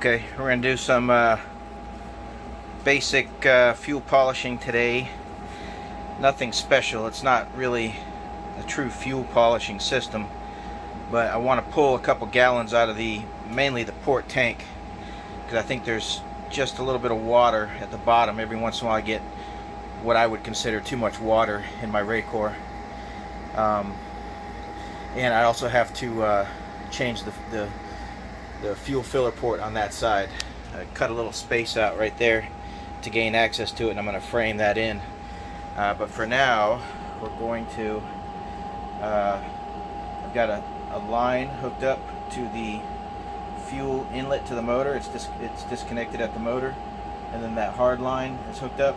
Okay, we're going to do some basic fuel polishing today. Nothing special. It's not really a true fuel polishing system, but I want to pull a couple gallons out of mainly the port tank, because I think there's just a little bit of water at the bottom. Every once in a while I get what I would consider too much water in my Raycor. And I also have to change the fuel filler port on that side. I cut a little space out right there to gain access to it, and I'm going to frame that in. But for now, we're going to, I've got a line hooked up to the fuel inlet to the motor. It's disconnected at the motor, and then that hard line is hooked up,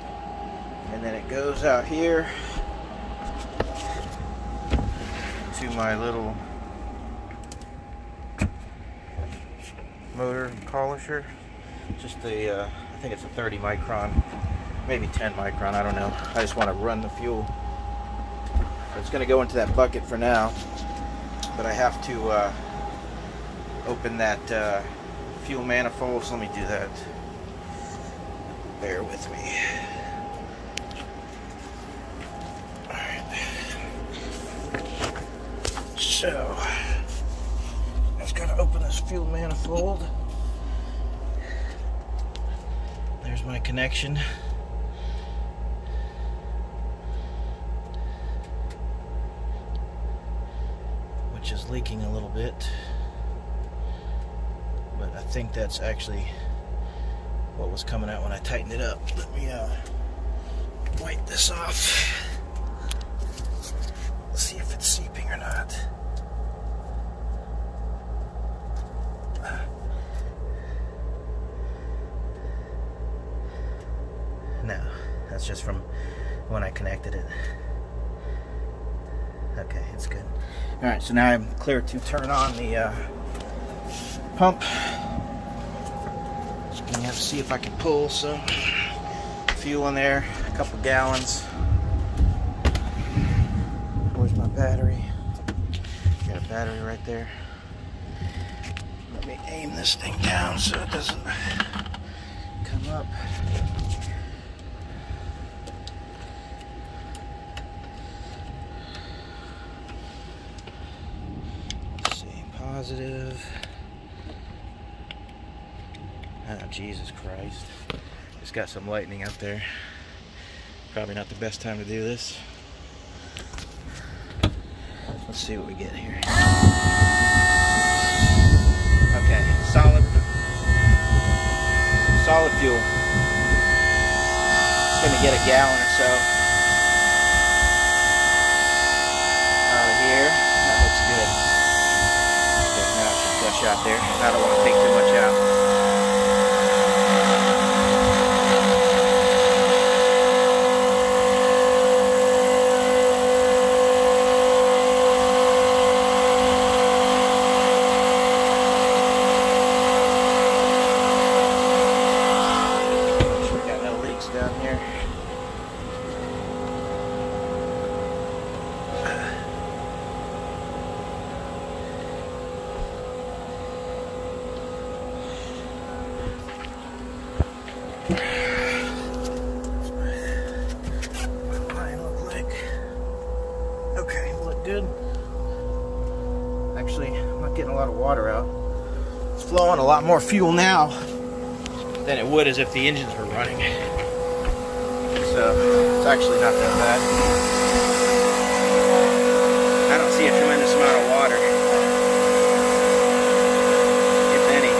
and then it goes out here to my little motor polisher. Just a I think it's a 30 micron, maybe 10 micron, I don't know. I just want to run the fuel. It's going to go into that bucket for now, but I have to open that fuel manifold, so let me do that. Bear with me. Alright. So I just got to open this fuel manifold. There's my connection. Which is leaking a little bit, but I think that's actually what was coming out when I tightened it up. Let me wipe this off. Let's see if it's seeping or not. No, that's just from when I connected it. Okay, it's good. Alright, so now I'm clear to turn on the pump. Just gonna have to see if I can pull some fuel in there, a couple gallons. Where's my battery? Got a battery right there. Let me aim this thing down so it doesn't come up. Positive. Oh, Jesus Christ. Just got some lightning up there. Probably not the best time to do this. Let's see what we get here. Okay, solid fuel. It's gonna get a gallon or so out of here. That looks good. Now it should gush out there. I don't want to take too much out. Make sure we got no leaks down here. Good. Actually, I'm not getting a lot of water out. It's flowing a lot more fuel now than it would as if the engines were running. So it's actually not that bad. I don't see a tremendous amount of water, if any.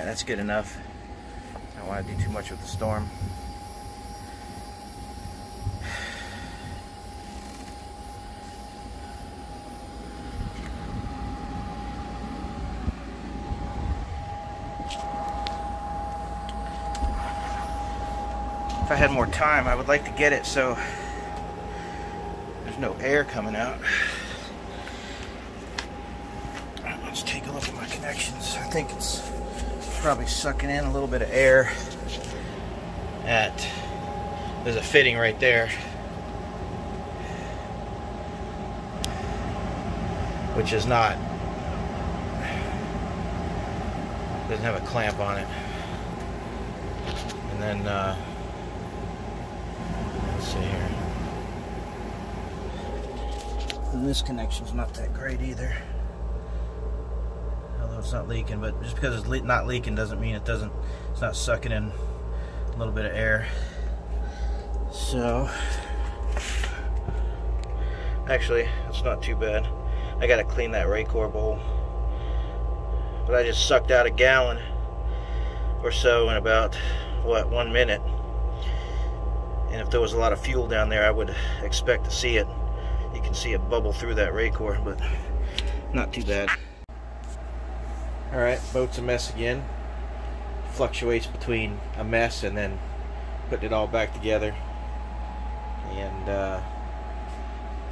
That's good enough. I don't want to do too much with the storm. If I had more time, I would like to get it so there's no air coming out. Let's take a look at my connections. I think it's probably sucking in a little bit of air at there's a fitting right there, which is not, doesn't have a clamp on it. And then let's see here, and this connection's not that great either, although it's not leaking. But just because it's not leaking doesn't mean it's not sucking in a little bit of air. So actually, it's not too bad. I gotta clean that Raycor bowl, but I just sucked out a gallon or so in about, what, 1 minute. And if there was a lot of fuel down there, I would expect to see it. You can see it bubble through that Raycor, but not too bad. Alright, boat's a mess again. Fluctuates between a mess and then putting it all back together, and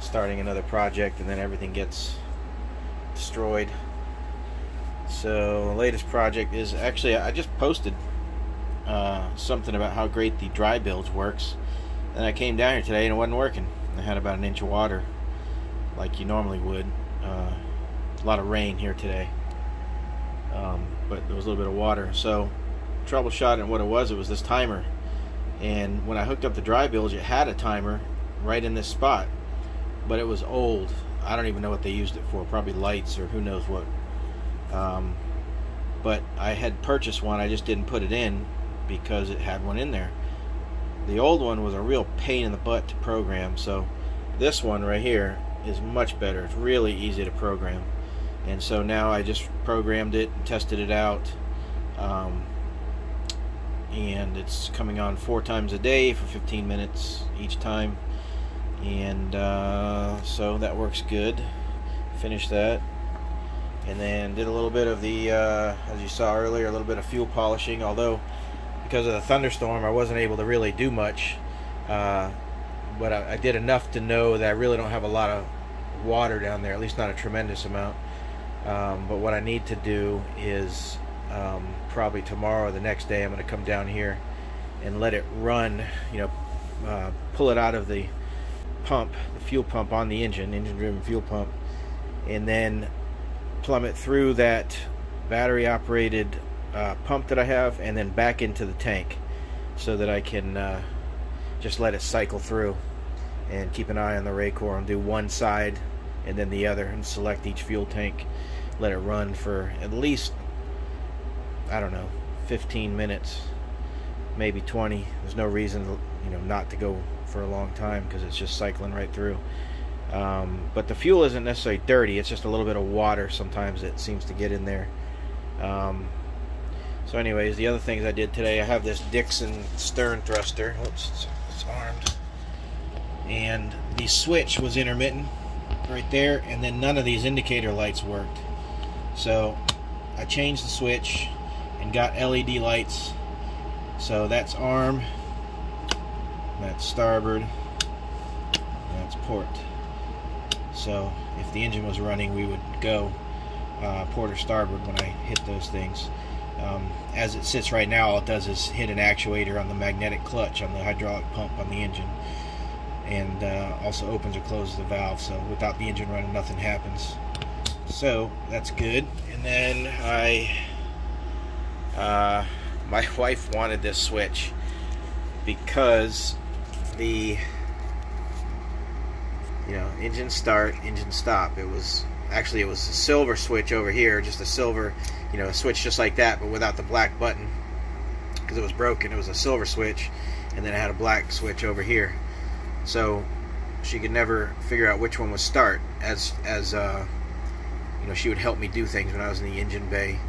starting another project, and then everything gets destroyed. So the latest project is, actually, I just posted something about how great the dry bilge works, and I came down here today and it wasn't working. I had about 1 inch of water like you normally would. A lot of rain here today, but there was a little bit of water. So troubleshot, and what it was this timer. And when I hooked up the dry bilge, it had a timer right in this spot, but it was old. I don't even know what they used it for, probably lights or who knows what. But I had purchased one, I just didn't put it in because it had one in there. The old one was a real pain in the butt to program, so this one right here is much better. It's really easy to program. And so now I just programmed it and tested it out, and it's coming on 4 times a day for 15 minutes each time, and so that works good. Finished that, and then did a little bit of the as you saw earlier, a little bit of fuel polishing, although because of the thunderstorm I wasn't able to really do much, but I did enough to know that I really don't have a lot of water down there, at least not a tremendous amount. But what I need to do is probably tomorrow or the next day I'm going to come down here and let it run, pull it out of the pump, the fuel pump on the engine driven fuel pump, and then plumb it through that battery operated pump that I have, and then back into the tank, so that I can just let it cycle through and keep an eye on the Raycor and do one side and then the other, and select each fuel tank, let it run for at least, I don't know, 15 minutes, maybe 20. There's no reason, not to go for a long time, because it's just cycling right through. But the fuel isn't necessarily dirty, it's just a little bit of water sometimes that seems to get in there. So anyways, the other things I did today, I have this Dickson stern thruster. Oops, it's armed, and the switch was intermittent right there, and then none of these indicator lights worked. So I changed the switch and got LED lights. So that's arm, that's starboard, that's port. So if the engine was running, we would go port or starboard when I hit those things. As it sits right now, all it does is hit an actuator on the magnetic clutch on the hydraulic pump on the engine, and also opens or closes the valve. So without the engine running, nothing happens. So that's good. And then my wife wanted this switch because the engine start, engine stop, it was a silver switch over here, just a silver, a switch just like that, but without the black button, because it was broken. It was a silver switch, and then it had a black switch over here, so she could never figure out which one was start, as she would help me do things when I was in the engine bay.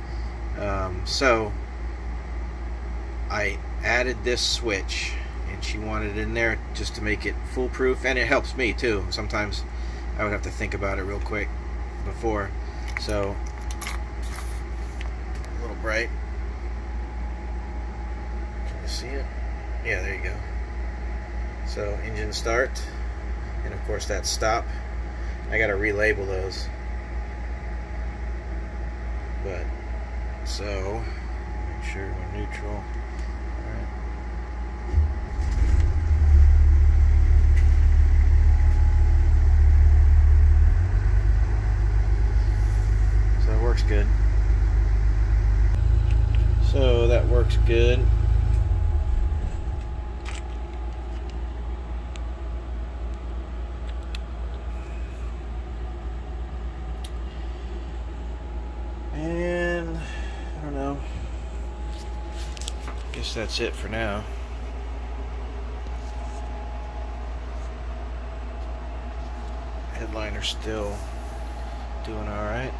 So I added this switch, and she wanted it in there just to make it foolproof, and it helps me too. Sometimes I would have to think about it real quick before. So a little bright. Can you see it? Yeah, there you go. So engine start, and of course that's stop. I gotta relabel those. But so make sure we're neutral. Alright. so that works good. And I don't know, guess that's it for now. Headliner's still doing all right.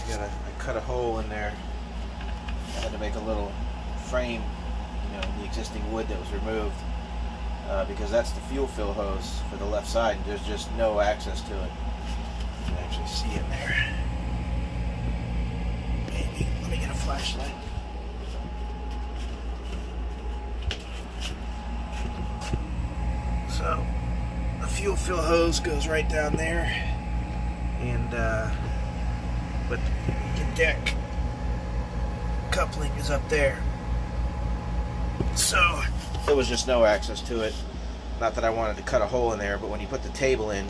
I cut a hole in there. I had to make a little frame, you know, in the existing wood that was removed, because that's the fuel fill hose for the left side, and there's just no access to it. You can actually see it there. Maybe. Let me get a flashlight. So the fuel fill hose goes right down there, and but the deck coupling is up there. So there was just no access to it. Not that I wanted to cut a hole in there, but when you put the table in,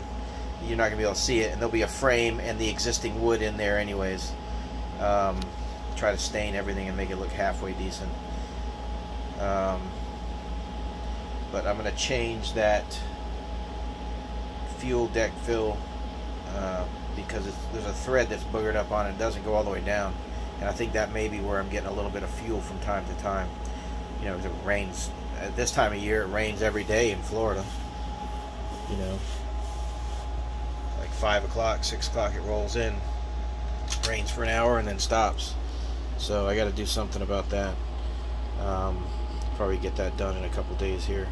you're not going to be able to see it, and there'll be a frame and the existing wood in there anyways. Try to stain everything and make it look halfway decent. But I'm going to change that fuel deck fill because there's a thread that's boogered up on it. It doesn't go all the way down, and I think that may be where I'm getting a little bit of fuel from time to time. You know, it rains at this time of year. It rains every day in Florida. You know, like 5 o'clock, 6 o'clock, it rolls in, rains for an hour, and then stops. So I got to do something about that. Probably get that done in a couple days here.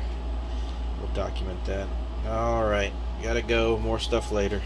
We'll document that. All right, gotta go. More stuff later.